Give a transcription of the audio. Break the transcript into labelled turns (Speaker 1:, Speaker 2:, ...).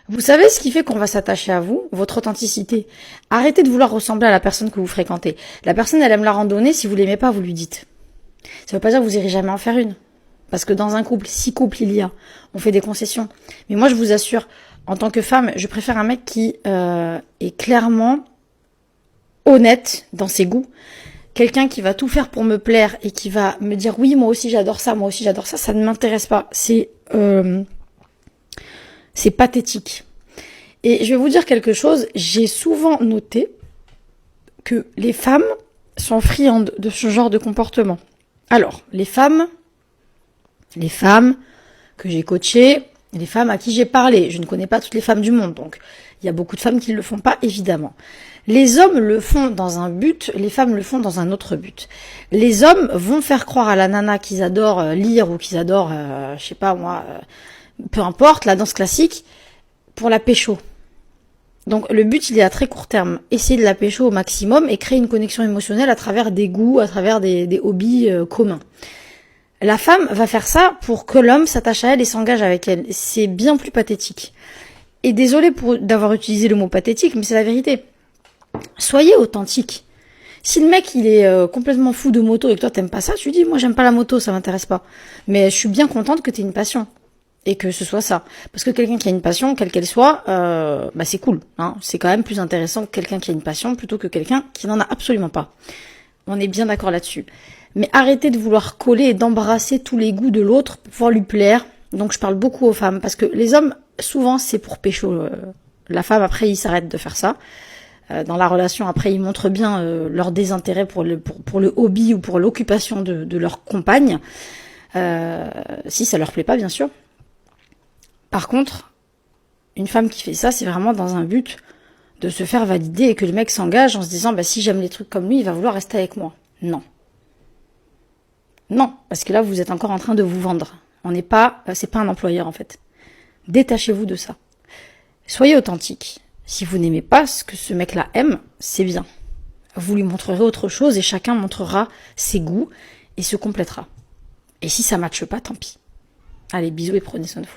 Speaker 1: Vous savez ce qui fait qu'on va s'attacher à vous? Votre authenticité. Arrêtez de vouloir ressembler à la personne que vous fréquentez. La personne, elle aime la randonnée, si vous l'aimez pas, vous lui dites. Ça veut pas dire que vous irez jamais en faire une. Parce que dans un couple, si couple il y a, on fait des concessions. Mais moi, je vous assure, en tant que femme, je préfère un mec qui est clairement honnête dans ses goûts. Quelqu'un qui va tout faire pour me plaire et qui va me dire oui, moi aussi j'adore ça, ça ne m'intéresse pas. C'est pathétique. Et je vais vous dire quelque chose, j'ai souvent noté que les femmes sont friandes de ce genre de comportement. Alors, les femmes que j'ai coachées, les femmes à qui j'ai parlé, je ne connais pas toutes les femmes du monde, donc il y a beaucoup de femmes qui ne le font pas, évidemment. Les hommes le font dans un but, les femmes le font dans un autre but. Les hommes vont faire croire à la nana qu'ils adorent lire ou qu'ils adorent, je sais pas moi, peu importe, la danse classique, pour la pécho. Donc le but, il est à très court terme. Essayer de la pécho au maximum et créer une connexion émotionnelle à travers des goûts, à travers des hobbies communs. La femme va faire ça pour que l'homme s'attache à elle et s'engage avec elle. C'est bien plus pathétique. Et désolé d'avoir utilisé le mot pathétique, mais c'est la vérité. Soyez authentique. Si le mec il est complètement fou de moto et que toi t'aimes pas ça, tu lui dis moi j'aime pas la moto, ça m'intéresse pas. Mais je suis bien contente que t'aies une passion. Et que ce soit ça. Parce que quelqu'un qui a une passion, quelle qu'elle soit, c'est cool. Hein. C'est quand même plus intéressant que quelqu'un qui a une passion plutôt que quelqu'un qui n'en a absolument pas. On est bien d'accord là-dessus. Mais arrêtez de vouloir coller et d'embrasser tous les goûts de l'autre pour pouvoir lui plaire. Donc je parle beaucoup aux femmes. Parce que les hommes, souvent, c'est pour pécho. La femme, après, ils s'arrêtent de faire ça. Dans la relation, après, ils montrent bien leur désintérêt pour le hobby ou pour l'occupation de leur compagne. Si ça leur plaît pas, bien sûr. Par contre, une femme qui fait ça, c'est vraiment dans un but de se faire valider et que le mec s'engage en se disant si j'aime les trucs comme lui, il va vouloir rester avec moi. Non. Non, parce que là, vous êtes encore en train de vous vendre. C'est pas un employeur en fait. Détachez-vous de ça. Soyez authentique. Si vous n'aimez pas ce que ce mec-là aime, c'est bien. Vous lui montrerez autre chose et chacun montrera ses goûts et se complétera. Et si ça matche pas, tant pis. Allez, bisous et prenez soin de vous.